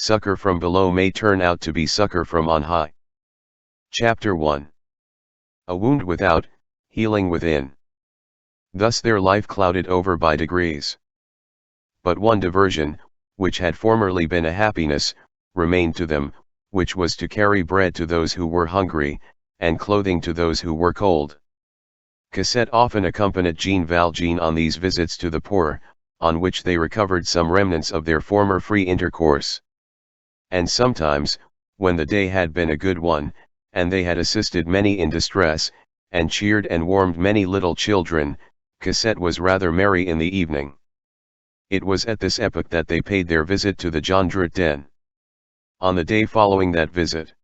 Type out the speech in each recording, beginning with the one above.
succor from below may turn out to be succor from on high. Chapter 1. A wound without, healing within. Thus their life clouded over by degrees. But one diversion, which had formerly been a happiness, remained to them, which was to carry bread to those who were hungry, and clothing to those who were cold. Cosette often accompanied Jean Valjean on these visits to the poor, on which they recovered some remnants of their former free intercourse. And sometimes, when the day had been a good one, and they had assisted many in distress, and cheered and warmed many little children, Cosette was rather merry in the evening. It was at this epoch that they paid their visit to the Jondrette den. On the day following that visit,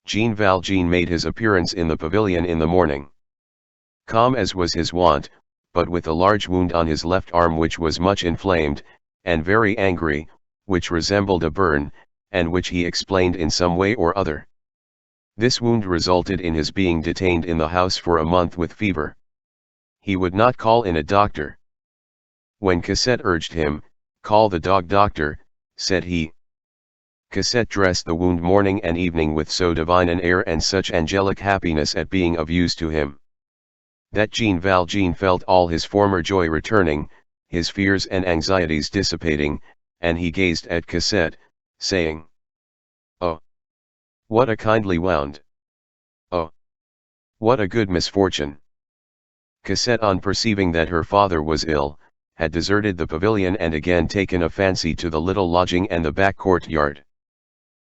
Jean Valjean made his appearance in the pavilion in the morning. Calm as was his wont, but with a large wound on his left arm which was much inflamed, and very angry, which resembled a burn, and which he explained in some way or other. This wound resulted in his being detained in the house for a month with fever. He would not call in a doctor. When Cosette urged him, "Call the dog doctor," said he. Cosette dressed the wound morning and evening with so divine an air and such angelic happiness at being of use to him, that Jean Valjean felt all his former joy returning, his fears and anxieties dissipating, and he gazed at Cosette, saying, "Oh, what a kindly wound! Oh, what a good misfortune!" Cosette, on perceiving that her father was ill, had deserted the pavilion and again taken a fancy to the little lodging and the back courtyard.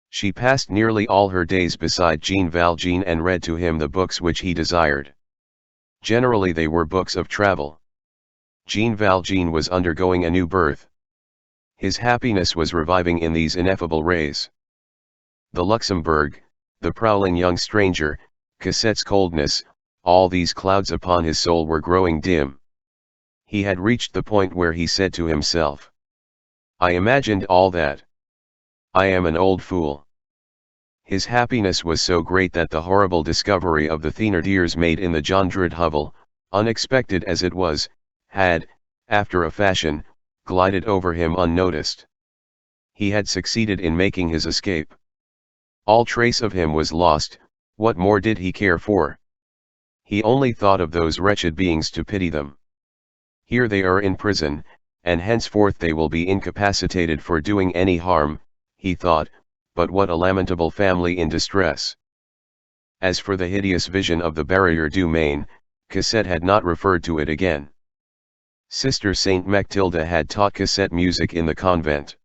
She passed nearly all her days beside Jean Valjean and read to him the books which he desired. Generally they were books of travel. Jean Valjean was undergoing a new birth. His happiness was reviving in these ineffable rays. The Luxembourg, the prowling young stranger, Cosette's coldness, all these clouds upon his soul were growing dim. He had reached the point where he said to himself, "I imagined all that. I am an old fool." His happiness was so great that the horrible discovery of the Thénardiers made in the Jondrette hovel, unexpected as it was, had, after a fashion, glided over him unnoticed. He had succeeded in making his escape. All trace of him was lost. What more did he care for? He only thought of those wretched beings to pity them. Here they are in prison, and henceforth they will be incapacitated for doing any harm, he thought, but what a lamentable family in distress. As for the hideous vision of the Barrière du Maine, Cosette had not referred to it again. Sister Saint Mathilde had taught Cosette music in the convent.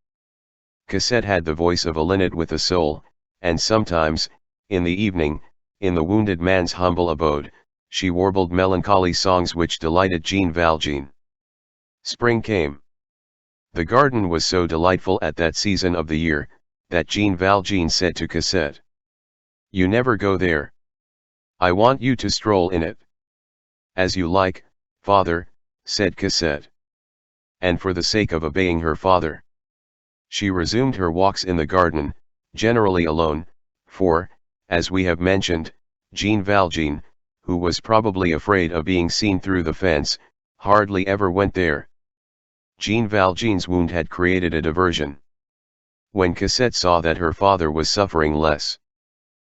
Cosette had the voice of a linnet with a soul, and sometimes, in the evening, in the wounded man's humble abode, she warbled melancholy songs which delighted Jean Valjean. Spring came. The garden was so delightful at that season of the year, that Jean Valjean said to Cosette, "You never go there. I want you to stroll in it." "As you like, father," said Cosette. And for the sake of obeying her father, she resumed her walks in the garden, generally alone, for, as we have mentioned, Jean Valjean, who was probably afraid of being seen through the fence, hardly ever went there. Jean Valjean's wound had created a diversion. When Cosette saw that her father was suffering less,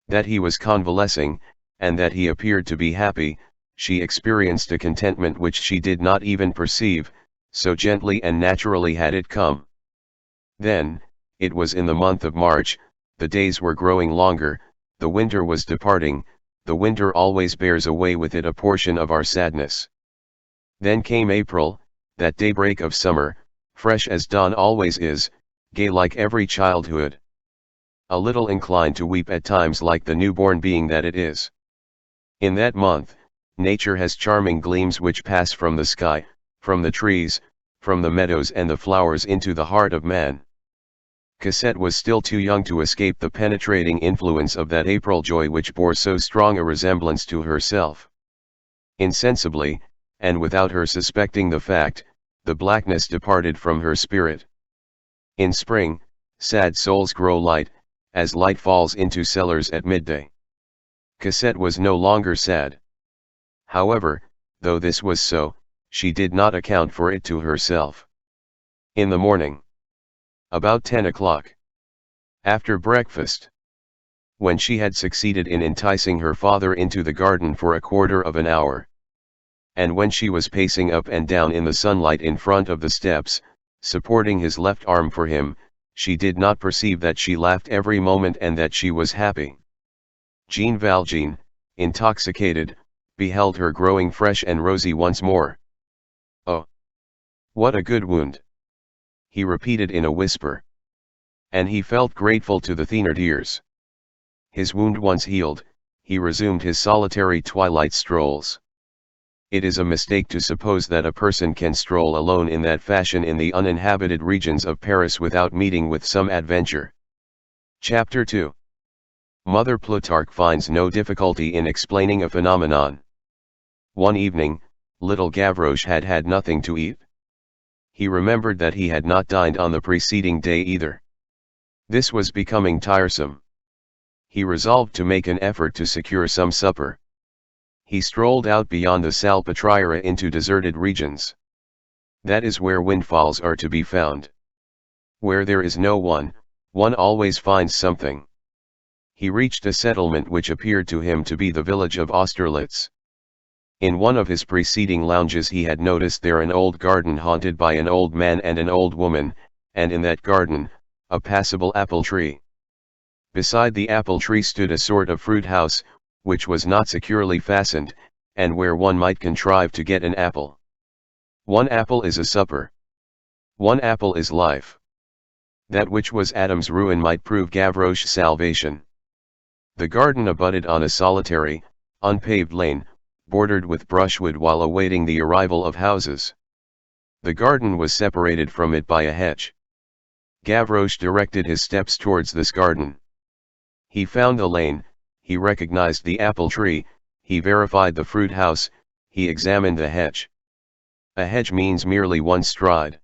that he was convalescing, and that he appeared to be happy, she experienced a contentment which she did not even perceive, so gently and naturally had it come. Then, it was in the month of March, the days were growing longer, the winter was departing. The winter always bears away with it a portion of our sadness. Then came April, that daybreak of summer, fresh as dawn always is, gay like every childhood. A little inclined to weep at times like the newborn being that it is. In that month, nature has charming gleams which pass from the sky, from the trees, from the meadows and the flowers into the heart of man. Cosette was still too young to escape the penetrating influence of that April joy which bore so strong a resemblance to herself. Insensibly, and without her suspecting the fact, the blackness departed from her spirit. In spring, sad souls grow light, as light falls into cellars at midday. Cosette was no longer sad. However, though this was so, she did not account for it to herself. In the morning, about 10 o'clock, After breakfast, when she had succeeded in enticing her father into the garden for a quarter of an hour, and when she was pacing up and down in the sunlight in front of the steps, supporting his left arm for him, she did not perceive that she laughed every moment and that she was happy. Jean Valjean, intoxicated, beheld her growing fresh and rosy once more. "Oh, what a good wound!" he repeated in a whisper. And he felt grateful to the Thénardiers. His wound once healed, he resumed his solitary twilight strolls. It is a mistake to suppose that a person can stroll alone in that fashion in the uninhabited regions of Paris without meeting with some adventure. Chapter 2. Mother Plutarch finds no difficulty in explaining a phenomenon. One evening, little Gavroche had had nothing to eat. He remembered that he had not dined on the preceding day either. This was becoming tiresome. He resolved to make an effort to secure some supper. He strolled out beyond the Salpêtrière into deserted regions. That is where windfalls are to be found. Where there is no one always finds something. He reached a settlement which appeared to him to be the village of Austerlitz. In one of his preceding lounges he had noticed there an old garden haunted by an old man and an old woman, and in that garden, a passable apple tree. Beside the apple tree stood a sort of fruit house, which was not securely fastened, and where one might contrive to get an apple. One apple is a supper. One apple is life. That which was Adam's ruin might prove Gavroche's salvation. The garden abutted on a solitary, unpaved lane, bordered with brushwood while awaiting the arrival of houses. The garden was separated from it by a hedge. Gavroche directed his steps towards this garden. He found the lane, he recognized the apple tree, he verified the fruit house, he examined the hedge. A hedge means merely one stride.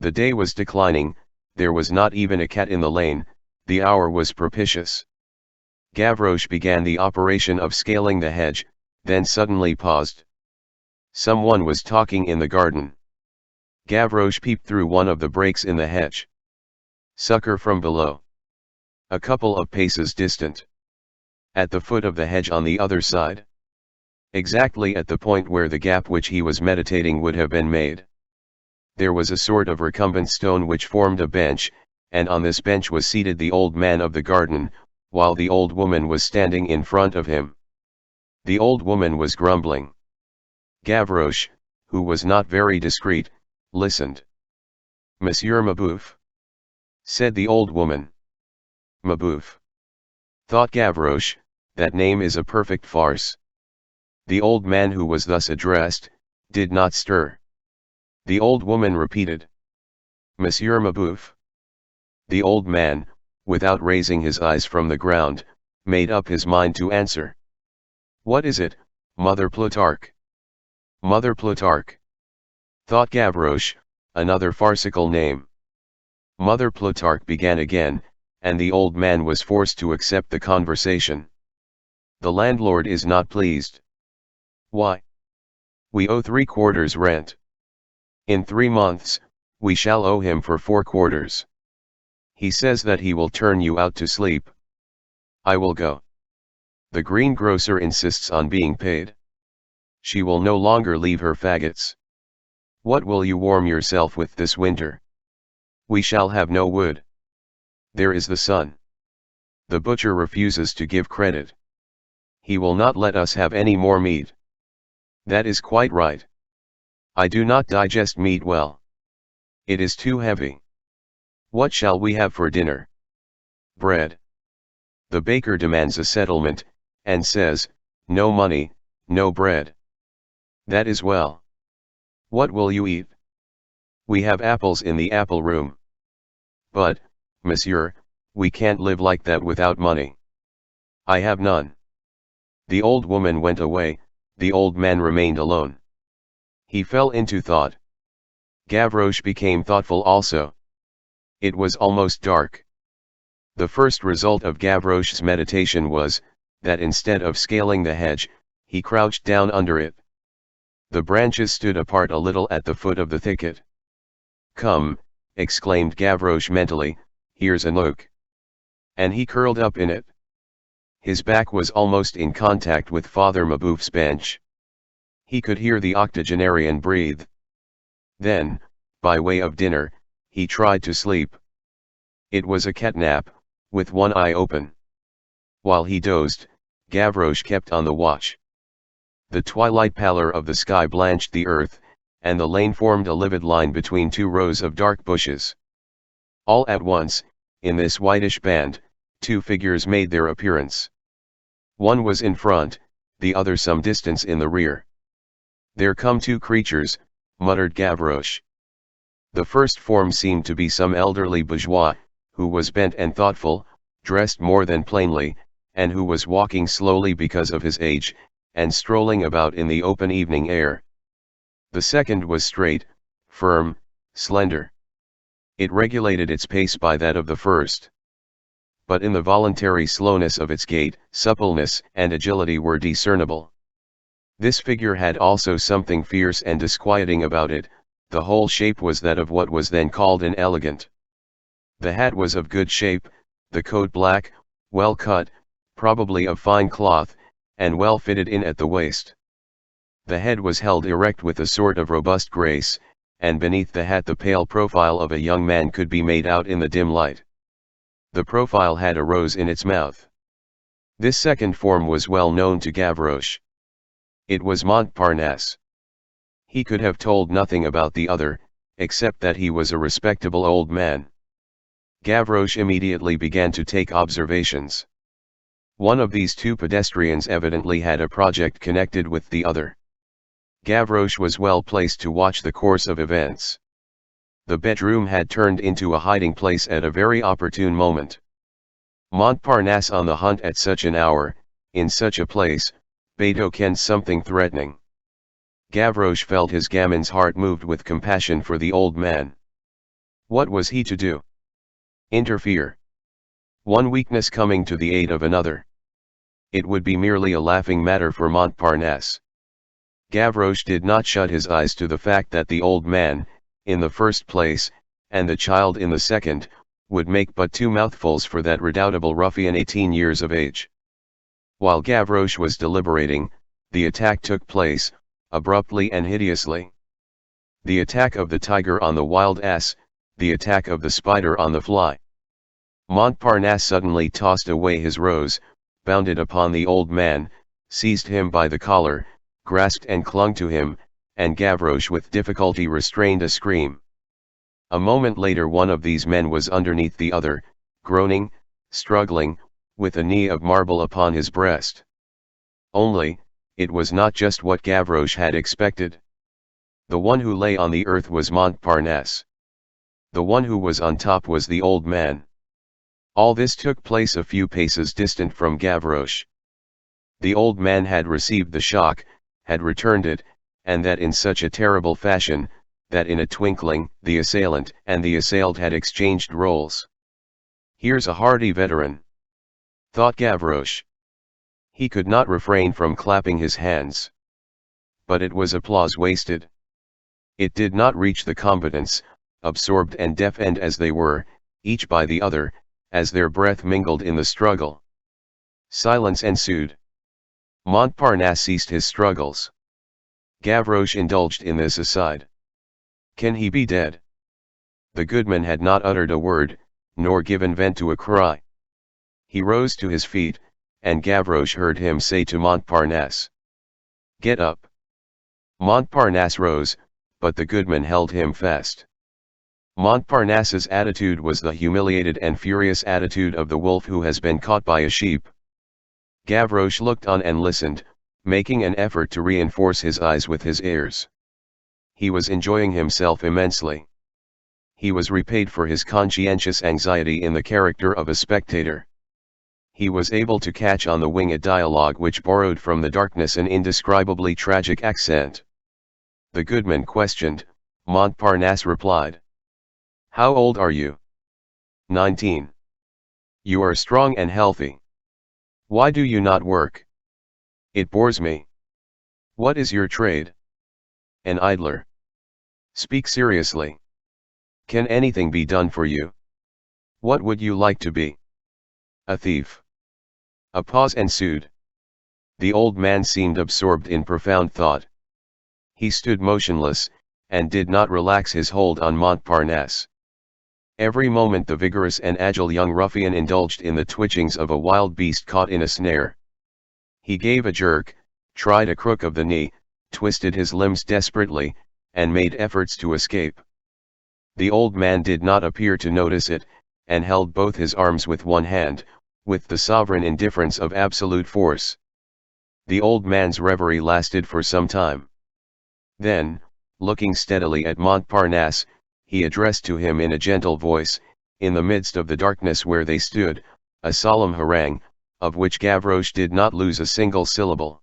The day was declining, there was not even a cat in the lane, the hour was propitious. Gavroche began the operation of scaling the hedge, then suddenly paused. Someone was talking in the garden. Gavroche peeped through one of the breaks in the hedge. Succor from below. A couple of paces distant. At the foot of the hedge on the other side. Exactly at the point where the gap which he was meditating would have been made. There was a sort of recumbent stone which formed a bench, and on this bench was seated the old man of the garden, while the old woman was standing in front of him. The old woman was grumbling. Gavroche, who was not very discreet, listened. "Monsieur Mabeuf," said the old woman. Mabeuf, thought Gavroche, that name is a perfect farce. The old man who was thus addressed, did not stir. The old woman repeated, "Monsieur Mabeuf." The old man, without raising his eyes from the ground, made up his mind to answer. "What is it, Mother Plutarch?" Mother Plutarch, thought Gavroche, another farcical name. Mother Plutarch began again, and the old man was forced to accept the conversation. "The landlord is not pleased." "Why?" "We owe 3 quarters rent. In 3 months, we shall owe him for 4 quarters. He says that he will turn you out to sleep. I will go. The greengrocer insists on being paid. She will no longer leave her faggots. What will you warm yourself with this winter? We shall have no wood. There is the sun. The butcher refuses to give credit. He will not let us have any more meat. That is quite right. I do not digest meat well. It is too heavy. What shall we have for dinner? Bread. The baker demands a settlement, and says, no money, no bread. That is well. What will you eat? We have apples in the apple room. But, monsieur, we can't live like that without money. I have none. The old woman went away, the old man remained alone. He fell into thought. Gavroche became thoughtful also. It was almost dark. The first result of Gavroche's meditation was, that instead of scaling the hedge, he crouched down under it. The branches stood apart a little at the foot of the thicket. Come, exclaimed Gavroche mentally, here's an oak. and he curled up in it. His back was almost in contact with Father Mabeuf's bench. He could hear the octogenarian breathe. Then, by way of dinner, he tried to sleep. It was a cat nap, with one eye open. While he dozed, Gavroche kept on the watch. The twilight pallor of the sky blanched the earth, and the lane formed a livid line between two rows of dark bushes. All at once, in this whitish band, two figures made their appearance. One was in front, the other some distance in the rear. "There come two creatures," muttered Gavroche. The first form seemed to be some elderly bourgeois, who was bent and thoughtful, dressed more than plainly, and who was walking slowly because of his age, and strolling about in the open evening air. The second was straight, firm, slender. It regulated its pace by that of the first. But in the voluntary slowness of its gait, suppleness and agility were discernible. This figure had also something fierce and disquieting about it. The whole shape was that of what was then called an elegant. The hat was of good shape, the coat black, well cut, probably of fine cloth, and well fitted in at the waist. The head was held erect with a sort of robust grace, and beneath the hat the pale profile of a young man could be made out in the dim light. The profile had a rose in its mouth. This second form was well known to Gavroche. It was Montparnasse. He could have told nothing about the other, except that he was a respectable old man. Gavroche immediately began to take observations. One of these two pedestrians evidently had a project connected with the other. Gavroche was well placed to watch the course of events. The bedroom had turned into a hiding place at a very opportune moment. Montparnasse on the hunt at such an hour, in such a place, betokened something threatening. Gavroche felt his gamin's heart moved with compassion for the old man. What was he to do? Interfere? One weakness coming to the aid of another. It would be merely a laughing matter for Montparnasse. Gavroche did not shut his eyes to the fact that the old man, in the first place, and the child in the second, would make but two mouthfuls for that redoubtable ruffian 18 years of age. While Gavroche was deliberating, the attack took place, abruptly and hideously. The attack of the tiger on the wild ass, the attack of the spider on the fly. Montparnasse suddenly tossed away his rose, bounded upon the old man, seized him by the collar, grasped and clung to him, and Gavroche with difficulty restrained a scream. A moment later one of these men was underneath the other, groaning, struggling, with a knee of marble upon his breast. Only, it was not just what Gavroche had expected. The one who lay on the earth was Montparnasse. The one who was on top was the old man. All this took place a few paces distant from Gavroche. The old man had received the shock, had returned it, and that in such a terrible fashion, that in a twinkling, the assailant and the assailed had exchanged roles. "Here's a hardy veteran," thought Gavroche. He could not refrain from clapping his hands. But it was applause wasted. It did not reach the combatants, absorbed and deafened as they were, each by the other, as their breath mingled in the struggle. Silence ensued. Montparnasse ceased his struggles. Gavroche indulged in this aside. Can he be dead? The goodman had not uttered a word, nor given vent to a cry. He rose to his feet, and Gavroche heard him say to Montparnasse, "Get up." Montparnasse rose, but the goodman held him fast. Montparnasse's attitude was the humiliated and furious attitude of the wolf who has been caught by a sheep. Gavroche looked on and listened, making an effort to reinforce his eyes with his ears. He was enjoying himself immensely. He was repaid for his conscientious anxiety in the character of a spectator. He was able to catch on the wing a dialogue which borrowed from the darkness an indescribably tragic accent. The goodman questioned, Montparnasse replied. "How old are you?" 19. "You are strong and healthy. Why do you not work?" "It bores me." "What is your trade?" "An idler." "Speak seriously. Can anything be done for you?" "What would you like to be?" A thief. A pause ensued. The old man seemed absorbed in profound thought. He stood motionless, and did not relax his hold on Montparnasse. Every moment the vigorous and agile young ruffian indulged in the twitchings of a wild beast caught in a snare. He gave a jerk, tried a crook of the knee, twisted his limbs desperately, and made efforts to escape. The old man did not appear to notice it, and held both his arms with one hand, with the sovereign indifference of absolute force. The old man's reverie lasted for some time. Then, looking steadily at Montparnasse, he addressed to him in a gentle voice, in the midst of the darkness where they stood, a solemn harangue, of which Gavroche did not lose a single syllable.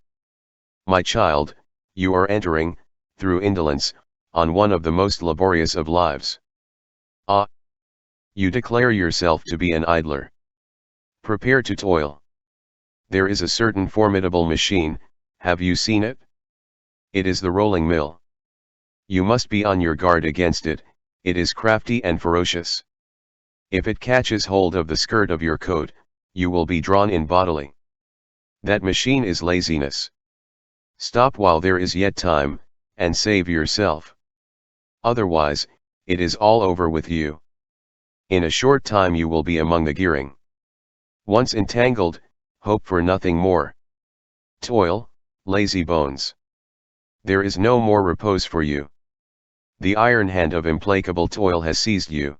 "My child, you are entering, through indolence, on one of the most laborious of lives. Ah! You declare yourself to be an idler. Prepare to toil. There is a certain formidable machine, have you seen it? It is the rolling mill. You must be on your guard against it, it is crafty and ferocious. If it catches hold of the skirt of your coat, you will be drawn in bodily. That machine is laziness. Stop while there is yet time, and save yourself. Otherwise, it is all over with you. In a short time you will be among the gearing. Once entangled, hope for nothing more. Toil, lazy bones. There is no more repose for you. The iron hand of implacable toil has seized you.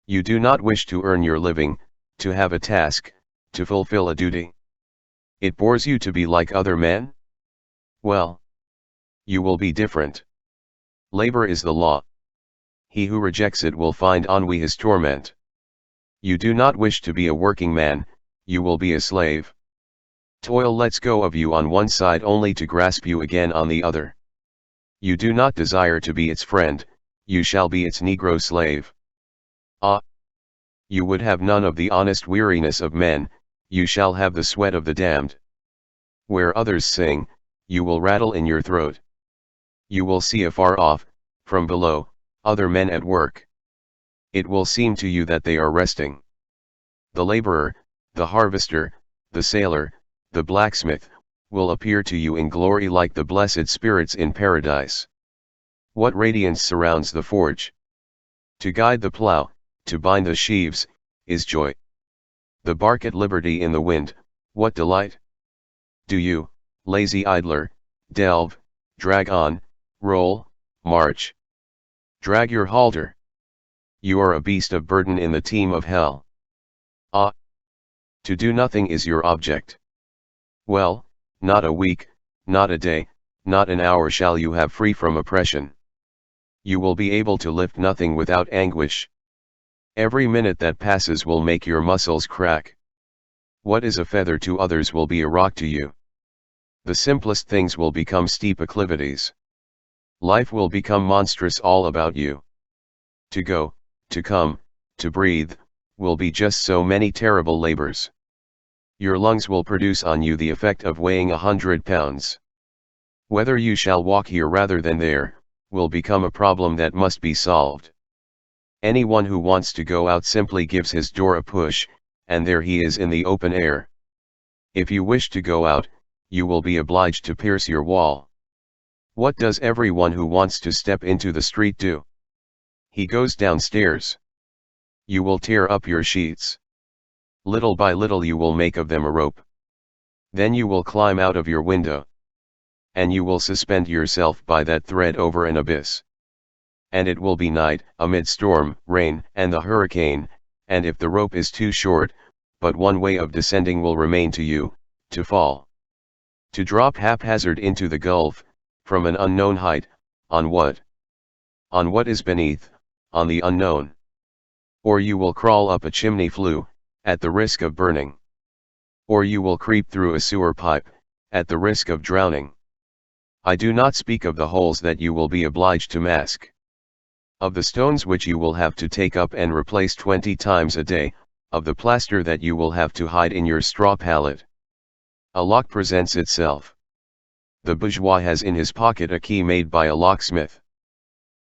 You do not wish to earn your living, to have a task, to fulfill a duty. It bores you to be like other men? Well, you will be different. Labor is the law. He who rejects it will find ennui his torment. You do not wish to be a working man, you will be a slave. Toil lets go of you on one side only to grasp you again on the other. You do not desire to be its friend, you shall be its negro slave. Ah! You would have none of the honest weariness of men, you shall have the sweat of the damned. Where others sing, you will rattle in your throat. You will see afar off, from below, other men at work. It will seem to you that they are resting. The laborer, the harvester, the sailor, the blacksmith, will appear to you in glory like the blessed spirits in paradise. What radiance surrounds the forge! To guide the plough, to bind the sheaves, is joy. The bark at liberty in the wind, what delight! Do you, lazy idler, delve, drag on, roll, march. Drag your halter. You are a beast of burden in the team of hell. Ah! To do nothing is your object. Well, not a week, not a day, not an hour shall you have free from oppression. You will be able to lift nothing without anguish. Every minute that passes will make your muscles crack. What is a feather to others will be a rock to you. The simplest things will become steep acclivities. Life will become monstrous all about you. To go, to come, to breathe, will be just so many terrible labors. Your lungs will produce on you the effect of weighing 100 pounds. Whether you shall walk here rather than there, will become a problem that must be solved. Anyone who wants to go out simply gives his door a push, and there he is in the open air. If you wish to go out, you will be obliged to pierce your wall. What does everyone who wants to step into the street do? He goes downstairs. You will tear up your sheets. Little by little you will make of them a rope. Then you will climb out of your window. And you will suspend yourself by that thread over an abyss. And it will be night, amid storm, rain, and the hurricane, and if the rope is too short, but one way of descending will remain to you, to fall. To drop haphazard into the gulf, from an unknown height, on what? On what is beneath, on the unknown. Or you will crawl up a chimney flue, at the risk of burning. Or you will creep through a sewer pipe, at the risk of drowning. I do not speak of the holes that you will be obliged to mask. Of the stones which you will have to take up and replace 20 times a day, of the plaster that you will have to hide in your straw pallet. A lock presents itself. The bourgeois has in his pocket a key made by a locksmith.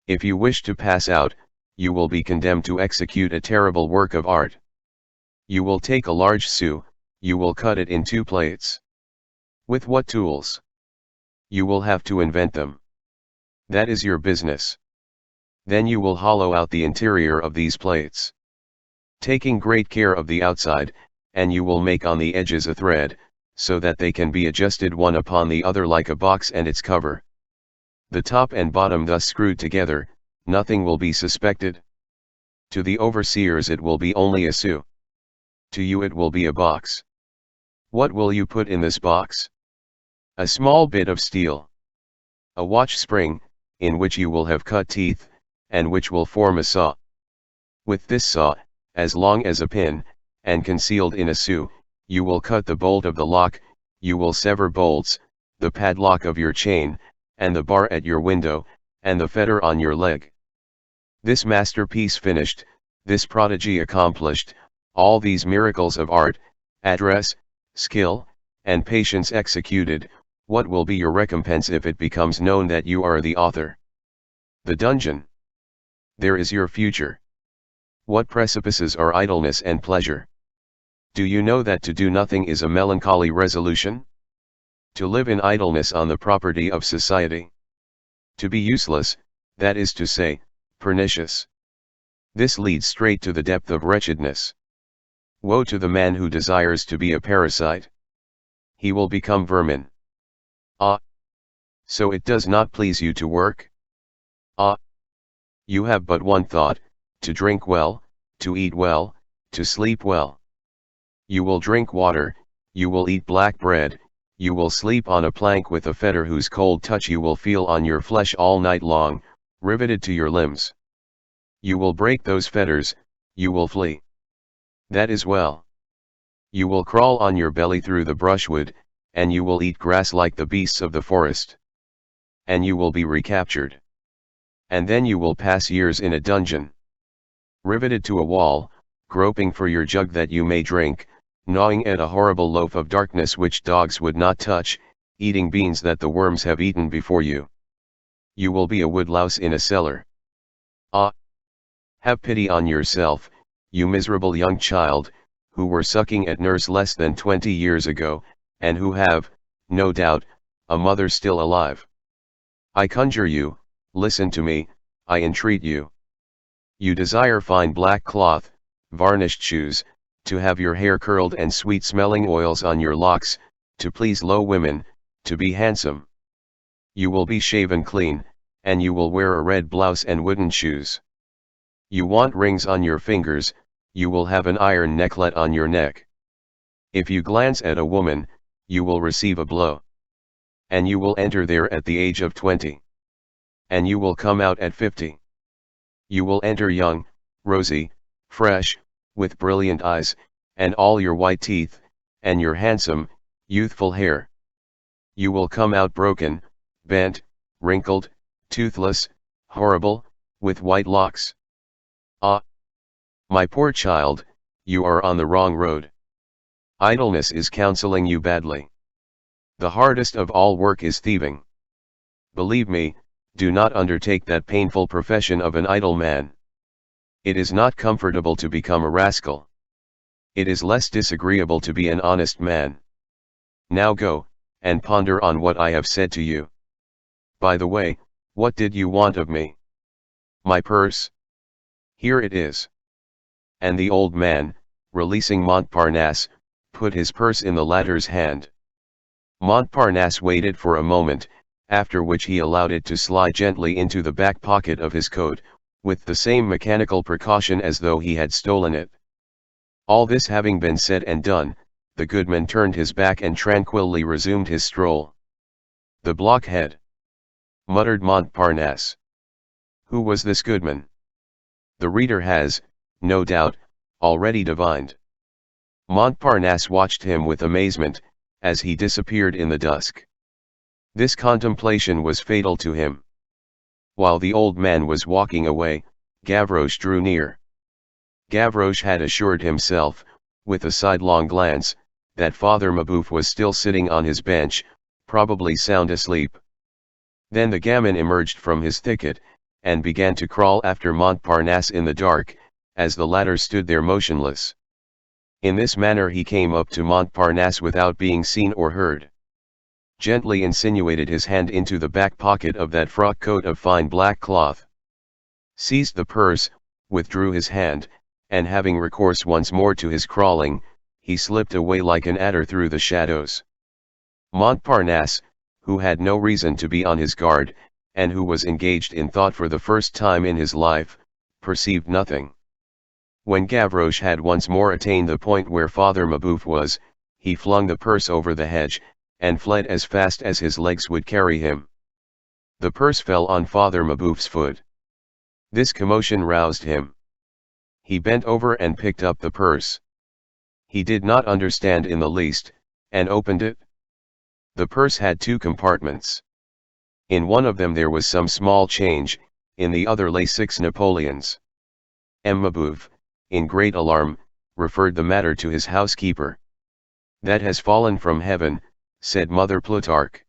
If you wish to pass out, you will be condemned to execute a terrible work of art. You will take a large sou, you will cut it in 2 plates. With what tools? You will have to invent them. That is your business. Then you will hollow out the interior of these plates, taking great care of the outside, and you will make on the edges a thread, so that they can be adjusted one upon the other like a box and its cover. The top and bottom thus screwed together, nothing will be suspected. To the overseers it will be only a sou. To you it will be a box. What will you put in this box? A small bit of steel. A watch spring, in which you will have cut teeth, and which will form a saw. With this saw, as long as a pin, and concealed in a sou, you will cut the bolt of the lock, you will sever bolts, the padlock of your chain, and the bar at your window, and the fetter on your leg. This masterpiece finished, this prodigy accomplished, all these miracles of art, address, skill, and patience executed, what will be your recompense if it becomes known that you are the author? The dungeon. There is your future. What precipices are idleness and pleasure? Do you know that to do nothing is a melancholy resolution? To live in idleness on the property of society. To be useless, that is to say, pernicious. This leads straight to the depth of wretchedness. Woe to the man who desires to be a parasite. He will become vermin. Ah! So it does not please you to work? Ah! You have but one thought, to drink well, to eat well, to sleep well. You will drink water, you will eat black bread, you will sleep on a plank with a fetter whose cold touch you will feel on your flesh all night long, riveted to your limbs. You will break those fetters, you will flee. That is well. You will crawl on your belly through the brushwood, and you will eat grass like the beasts of the forest. And you will be recaptured. And then you will pass years in a dungeon, riveted to a wall, groping for your jug that you may drink, gnawing at a horrible loaf of darkness which dogs would not touch, eating beans that the worms have eaten before you. You will be a wood-louse in a cellar. Ah! Have pity on yourself, you miserable young child, who were sucking at nurse less than 20 years ago, and who have, no doubt, a mother still alive. I conjure you, listen to me, I entreat you. You desire fine black cloth, varnished shoes, to have your hair curled and sweet-smelling oils on your locks, to please low women, to be handsome. You will be shaven clean, and you will wear a red blouse and wooden shoes. You want rings on your fingers, you will have an iron necklet on your neck. If you glance at a woman, you will receive a blow. And you will enter there at the age of 20. And you will come out at 50. You will enter young, rosy, fresh, with brilliant eyes, and all your white teeth, and your handsome, youthful hair. You will come out broken, bent, wrinkled, toothless, horrible, with white locks. Ah! My poor child, you are on the wrong road. Idleness is counseling you badly. The hardest of all work is thieving. Believe me, do not undertake that painful profession of an idle man. It is not comfortable to become a rascal. It is less disagreeable to be an honest man. Now go, and ponder on what I have said to you. By the way, what did you want of me? My purse? Here it is. And the old man, releasing Montparnasse, put his purse in the latter's hand. Montparnasse waited for a moment, after which he allowed it to slide gently into the back pocket of his coat, with the same mechanical precaution as though he had stolen it. All this having been said and done, the goodman turned his back and tranquilly resumed his stroll. The blockhead! Muttered Montparnasse. Who was this goodman? The reader has, no doubt, already divined. Montparnasse watched him with amazement, as he disappeared in the dusk. This contemplation was fatal to him. While the old man was walking away, Gavroche drew near. Gavroche had assured himself, with a sidelong glance, that Father Mabeuf was still sitting on his bench, probably sound asleep. Then the gamin emerged from his thicket, and began to crawl after Montparnasse in the dark, as the latter stood there motionless. In this manner he came up to Montparnasse without being seen or heard. Gently insinuated his hand into the back pocket of that frock coat of fine black cloth. Seized the purse, withdrew his hand, and having recourse once more to his crawling, he slipped away like an adder through the shadows. Montparnasse, who had no reason to be on his guard, and who was engaged in thought for the first time in his life, perceived nothing. When Gavroche had once more attained the point where Father Mabeuf was, he flung the purse over the hedge, and fled as fast as his legs would carry him. The purse fell on Father Mabeuf's foot. This commotion roused him. He bent over and picked up the purse. He did not understand in the least, and opened it. The purse had two compartments. In one of them there was some small change, in the other lay 6 Napoleons. M. Mabeuf, in great alarm, referred the matter to his housekeeper. "That has fallen from heaven," said Mother Plutarch.